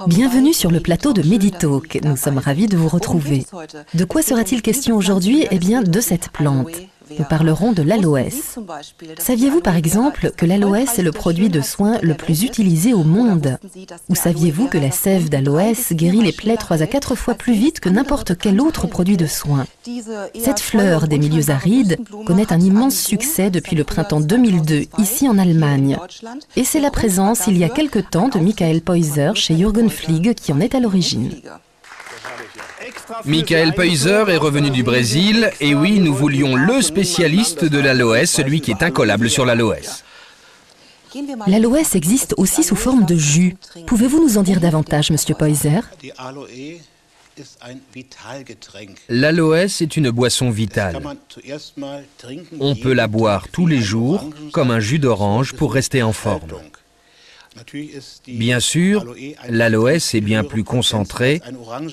Bienvenue sur le plateau de Meditalk. Nous sommes ravis de vous retrouver. De quoi sera-t-il question aujourd'hui? Eh bien, de cette plante. Nous parlerons de l'aloès. Saviez-vous par exemple que l'aloès est le produit de soin le plus utilisé au monde? Ou saviez-vous que la sève d'aloès guérit les plaies 3 à 4 fois plus vite que n'importe quel autre produit de soin? Cette fleur des milieux arides connaît un immense succès depuis le printemps 2002 ici en Allemagne. Et c'est la présence il y a quelque temps de Michael Peuser chez Jürgen Flieg qui en est à l'origine. Michael Peuser est revenu du Brésil, et oui, nous voulions le spécialiste de l'aloès, celui qui est incollable sur l'aloès. L'aloès existe aussi sous forme de jus. Pouvez-vous nous en dire davantage, Monsieur Peuser? L'aloès est une boisson vitale. On peut la boire tous les jours, comme un jus d'orange pour rester en forme. Bien sûr, l'aloès est bien plus concentré,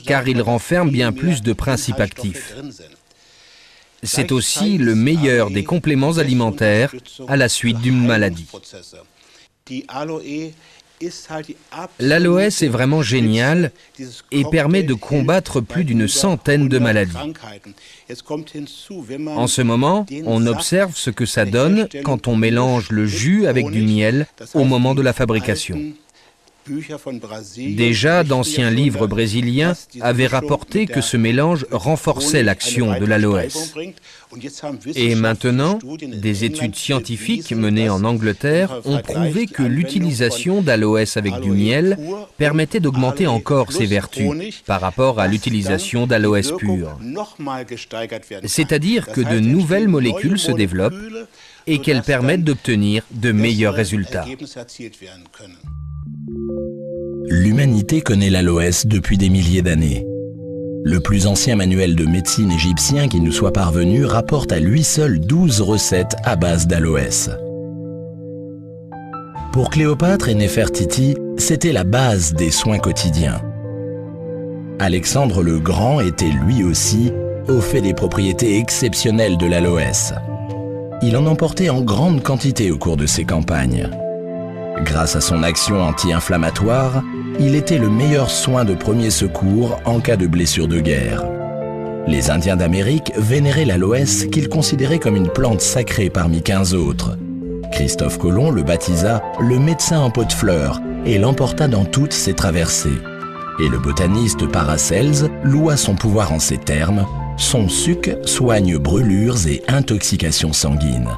car il renferme bien plus de principes actifs. C'est aussi le meilleur des compléments alimentaires à la suite d'une maladie. L'aloès est vraiment génial et permet de combattre plus d'une centaine de maladies. En ce moment, on observe ce que ça donne quand on mélange le jus avec du miel au moment de la fabrication. Déjà, d'anciens livres brésiliens avaient rapporté que ce mélange renforçait l'action de l'aloès. Et maintenant, des études scientifiques menées en Angleterre ont prouvé que l'utilisation d'aloès avec du miel permettait d'augmenter encore ses vertus par rapport à l'utilisation d'aloès pur. C'est-à-dire que de nouvelles molécules se développent et qu'elles permettent d'obtenir de meilleurs résultats. L'humanité connaît l'aloès depuis des milliers d'années. Le plus ancien manuel de médecine égyptien qui nous soit parvenu rapporte à lui seul 12 recettes à base d'aloès. Pour Cléopâtre et Néfertiti, c'était la base des soins quotidiens. Alexandre le Grand était lui aussi au fait des propriétés exceptionnelles de l'aloès. Il en emportait en grande quantité au cours de ses campagnes. Grâce à son action anti-inflammatoire, il était le meilleur soin de premier secours en cas de blessure de guerre. Les Indiens d'Amérique vénéraient l'aloès qu'ils considéraient comme une plante sacrée parmi 15 autres. Christophe Colomb le baptisa le médecin en pot de fleurs et l'emporta dans toutes ses traversées. Et le botaniste Paracelse loua son pouvoir en ces termes: son suc soigne brûlures et intoxications sanguines.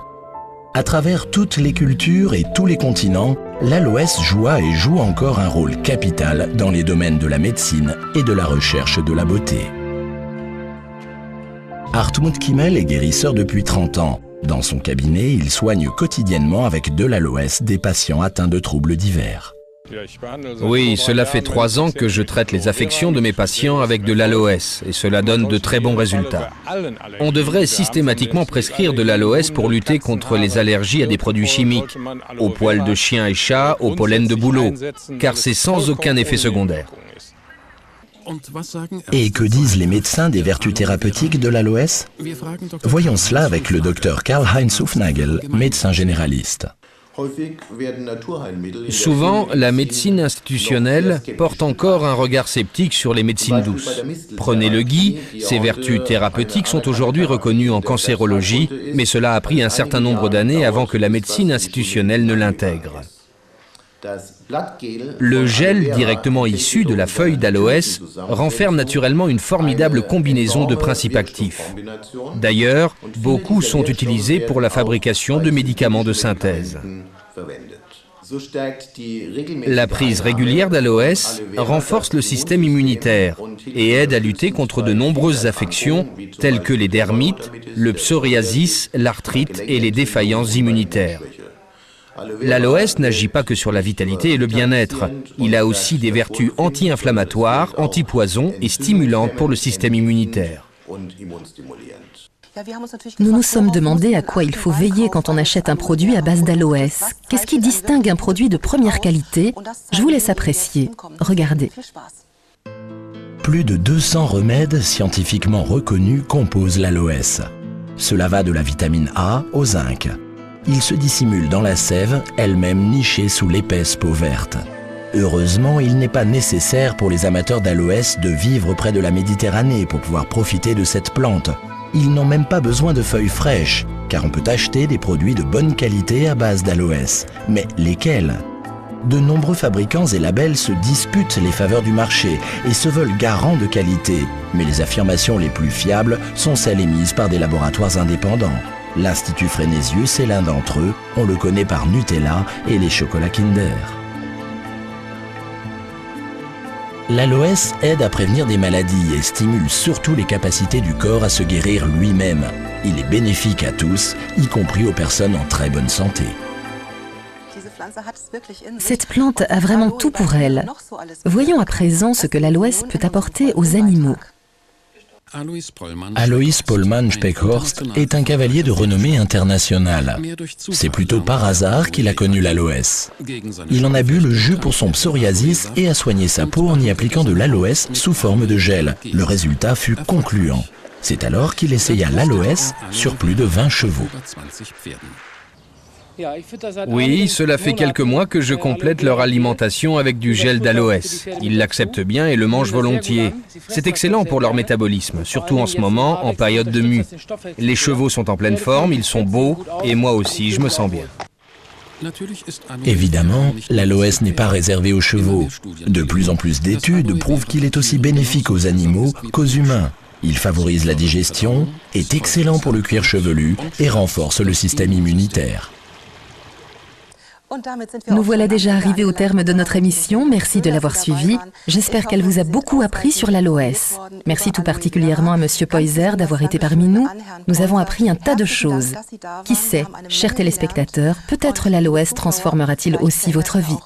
À travers toutes les cultures et tous les continents, l'aloès joua et joue encore un rôle capital dans les domaines de la médecine et de la recherche de la beauté. Hartmut Kimmel est guérisseur depuis 30 ans. Dans son cabinet, il soigne quotidiennement avec de l'aloès des patients atteints de troubles divers. Oui, cela fait 3 ans que je traite les affections de mes patients avec de l'aloès et cela donne de très bons résultats. On devrait systématiquement prescrire de l'aloès pour lutter contre les allergies à des produits chimiques, aux poils de chien et chat, au pollen de bouleau, car c'est sans aucun effet secondaire. Et que disent les médecins des vertus thérapeutiques de l'aloès? Voyons cela avec le docteur Karl-Heinz Hufnagel, médecin généraliste. Souvent, la médecine institutionnelle porte encore un regard sceptique sur les médecines douces. Prenez le gui, ses vertus thérapeutiques sont aujourd'hui reconnues en cancérologie, mais cela a pris un certain nombre d'années avant que la médecine institutionnelle ne l'intègre. Le gel directement issu de la feuille d'aloès renferme naturellement une formidable combinaison de principes actifs. D'ailleurs, beaucoup sont utilisés pour la fabrication de médicaments de synthèse. La prise régulière d'aloès renforce le système immunitaire et aide à lutter contre de nombreuses affections telles que les dermites, le psoriasis, l'arthrite et les défaillances immunitaires. L'aloès n'agit pas que sur la vitalité et le bien-être. Il a aussi des vertus anti-inflammatoires, anti-poison et stimulantes pour le système immunitaire. Nous nous sommes demandé à quoi il faut veiller quand on achète un produit à base d'aloès. Qu'est-ce qui distingue un produit de première qualité? Je vous laisse apprécier. Regardez. Plus de 200 remèdes scientifiquement reconnus composent l'aloès. Cela va de la vitamine A au zinc. Il se dissimule dans la sève, elle-même nichée sous l'épaisse peau verte. Heureusement, il n'est pas nécessaire pour les amateurs d'aloès de vivre près de la Méditerranée pour pouvoir profiter de cette plante. Ils n'ont même pas besoin de feuilles fraîches, car on peut acheter des produits de bonne qualité à base d'aloès. Mais lesquels ? De nombreux fabricants et labels se disputent les faveurs du marché et se veulent garants de qualité. Mais les affirmations les plus fiables sont celles émises par des laboratoires indépendants. L'Institut Fresnesius est l'un d'entre eux, on le connaît par Nutella et les chocolats Kinder. L'aloès aide à prévenir des maladies et stimule surtout les capacités du corps à se guérir lui-même. Il est bénéfique à tous, y compris aux personnes en très bonne santé. Cette plante a vraiment tout pour elle. Voyons à présent ce que l'aloès peut apporter aux animaux. Alois Pollmann Speckhorst est un cavalier de renommée internationale. C'est plutôt par hasard qu'il a connu l'aloès. Il en a bu le jus pour son psoriasis et a soigné sa peau en y appliquant de l'aloès sous forme de gel. Le résultat fut concluant. C'est alors qu'il essaya l'aloès sur plus de 20 chevaux. Oui, cela fait quelques mois que je complète leur alimentation avec du gel d'aloès. Ils l'acceptent bien et le mangent volontiers. C'est excellent pour leur métabolisme, surtout en ce moment, en période de mue. Les chevaux sont en pleine forme, ils sont beaux, et moi aussi, je me sens bien. Évidemment, l'aloès n'est pas réservé aux chevaux. De plus en plus d'études prouvent qu'il est aussi bénéfique aux animaux qu'aux humains. Il favorise la digestion, est excellent pour le cuir chevelu et renforce le système immunitaire. Nous voilà déjà arrivés au terme de notre émission. Merci de l'avoir suivie. J'espère qu'elle vous a beaucoup appris sur l'aloès. Merci tout particulièrement à Monsieur Poyser d'avoir été parmi nous. Nous avons appris un tas de choses. Qui sait, chers téléspectateurs, peut-être l'aloès transformera-t-il aussi votre vie.